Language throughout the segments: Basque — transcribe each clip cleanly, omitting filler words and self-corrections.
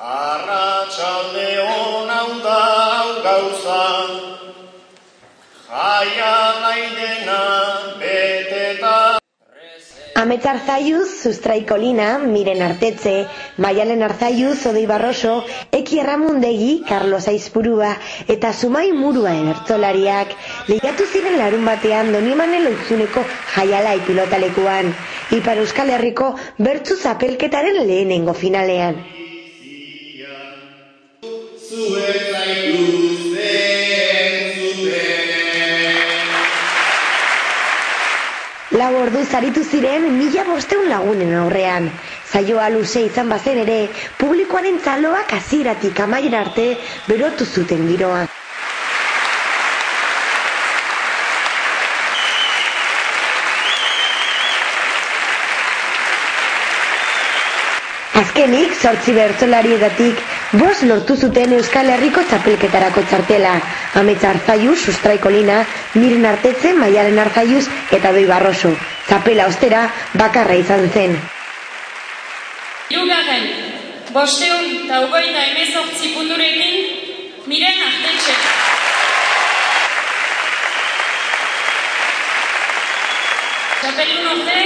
Arratsalde hona da gauza, jaia nahi dena beteta. Amets Arzaiuz, Sustraiko Lina, Miren Artetxe, Maialen Arzaiuz, Odei Barroso, Eki Erramundegi, Carlos Aizpurua eta Sumai Murua bertsolariak lehiatu ziren larun batean Donibane Loizuneko jaialai pilotalekuan, Ipar Euskal Herriko bertsu zapelketaren lehenengo finalean. Lau orduz aritu ziren 1500 lagunen aurrean. Saioa luze izan bazen ere, publikoaren txaloak hasieratik amaiera arte berotu zuten giroa. Azkenik, 8 bertsolarietatik 5 lortu zuten Euskal Herriko txapelketarako txartela. Amets Arzaiuz, Sustraiko Lina, Miren Artetxe, Maialen Arzaiuz eta Odei Barroso. Txapela ostera bakarra izan zen. Hirugarren, 528 punturekin Miren Artetxe. Txapeldun orde,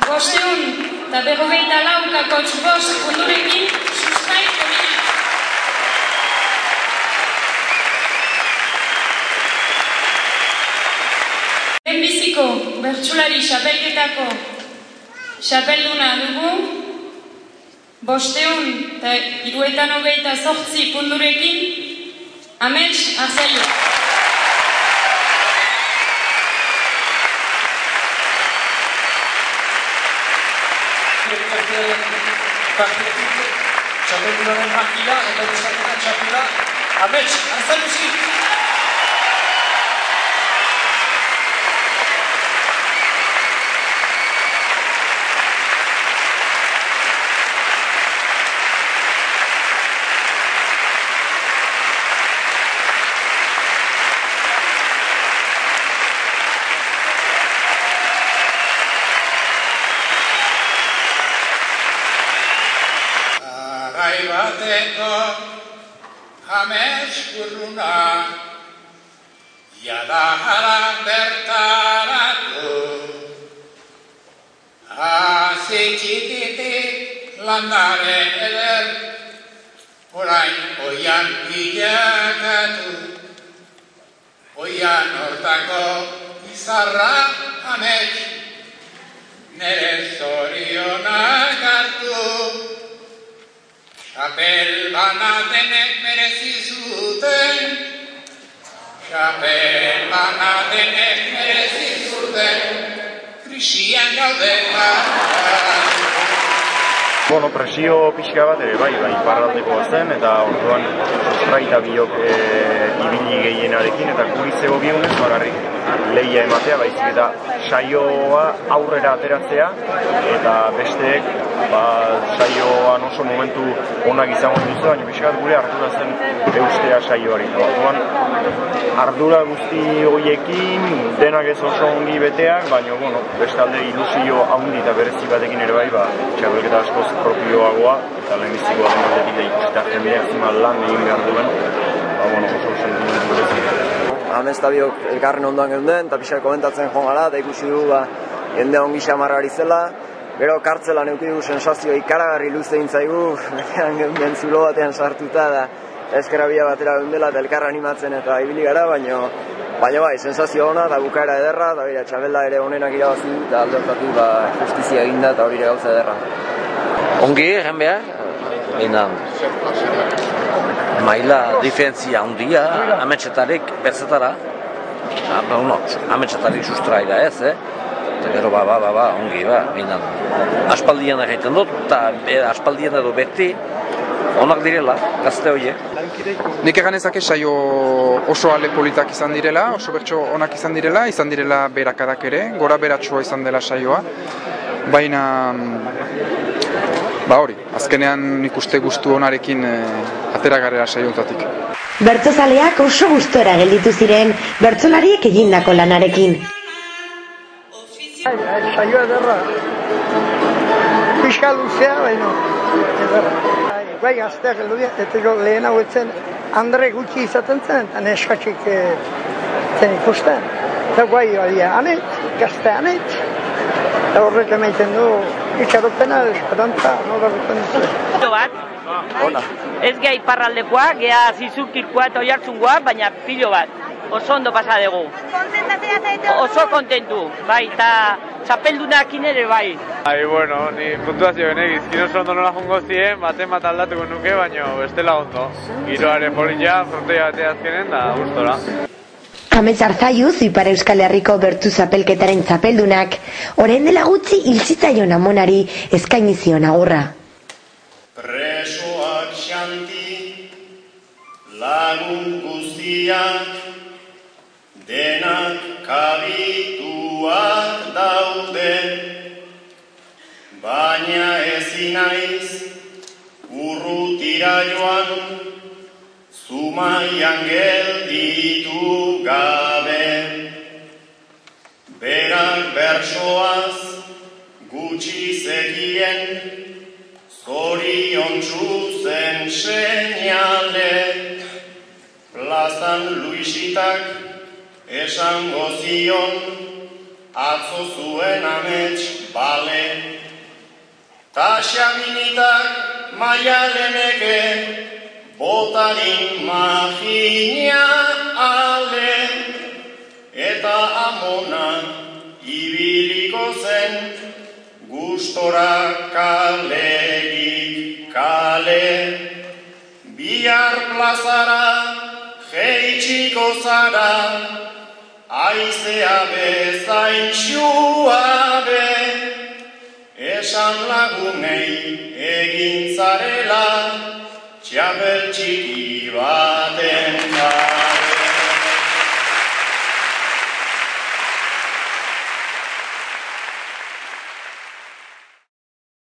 554 punturekin Sustraiko Lina. Lehenbiziko bertsulari txapelketako txapelduna dugu 558 punturekin Amets Arzaiuz. Txapeldunaren makila eta euskalduna txapela Amets Arzaiuzi. Garai bateko Amets urruna, jada jara bertaratu. Hasi txikitik landare eder, orain oian bilakatu. Oian hortako izarra Amets, nere zorionak hartu. Txapel bana denek merezi zuten, txapel bana denek merezi zuten, krisian gaudela. Presio pixka bat ere bai, iparraldekoa zen, eta orduan Sustraita biok ibili gehienarekin, eta guri zegokionez bakarrik lehia ematea, baizik eta saioa aurrera ateratzea, eta besteek saioan oso momentu onak izango duzu, baina pixkat gure ardura zen eustea saioari. Orduan ardura guzti horiekin, denak ez oso ongi beteak, baina bestalde ilusio handi eta berezi batekin ere bai, txapelketa askoz propioagoa, eta lehenbizikoa den aldetik da ikusita jendeak zima lan egin behar duen, oso sentimentu berezi. Amets eta biok elkarren ondoan geunden, eta pixak komentatzen joan gara, eta ikusi dugu jende ongi xamarrari zela. Gero kartzelan eukidugu sensazio ikaragarri luze intzaigu, betean geunden zulo batean sartuta, da eskerabia batera geundela eta elkarra animatzen eta ibili gara, baina bai, sensazio ona, eta bukaera ederra, eta txapela ere onenak irabazi du, eta alde hortatik justizia eginda, eta hori ere gauza ederra. Ongi egin behar, maila diferentzia handia, ametsetarik berzetara, ametsetarik sustraira ez, eta gero ongi, aspaldian egiten dut, eta aspaldian edo beti onak direla, gazte horiek. Nik egan ezake saio oso ale politak izan direla, oso bertso onak izan direla berakadak ere, gora beratsua izan dela saioa, baina hori, azkenean nik uste guztu onarekin atera garela saiontatik. Bertsozaleak oso gustora gelditu ziren bertsolariek egindako lanarekin. Saioa ederra. Pixka luzea, baina ederra. bai gazteak heldu dira, eta lehen hau etzen Andre gutxi izaten zen, eta neskatxik zen ikusten. Eta guai badia anitz, gazte anitz, eta horrek emaiten du itxaropena, esperantza, nola duten duzu. Ona. Ez geha iparraldekoa, geha zizurkikoa eta oiartzungoa, baina pilo bat. Oso ondo pasa dugu. Oso kontentu, bai, eta txapeldunak ere bai. Bueno, ni puntuazio benek, izkin oso ondo nola jongo ziren, baten bat aldatuko nuke, baina bestela ondo. Giroaren politia, frontoia batea azkenen, da gustora. Amets Arzaiuz, Ipar Euskal Herriko bertu zapelketaren zapeldunak, orain dela gutxi hilzitzaion amonari eskaini zion agurra. Presoak xanti, lagun guztiak, denak kabituak daude, baina ezin naiz urrutira joan, zumaian gelditu gabe. Berak bersoaz gutxi zekien, zoriontsu zen seinale, plazan Luisitak esango zion, atzo zuen amets bale. Ta Xabinitak Maialeneke, botarin magina ale, eta amona ibiliko zen, gustora kalegik kale. Bihar plazara jeitxiko zara, aizea bezain xuabe, esan lagunei egin zarela, txapel txiki bat.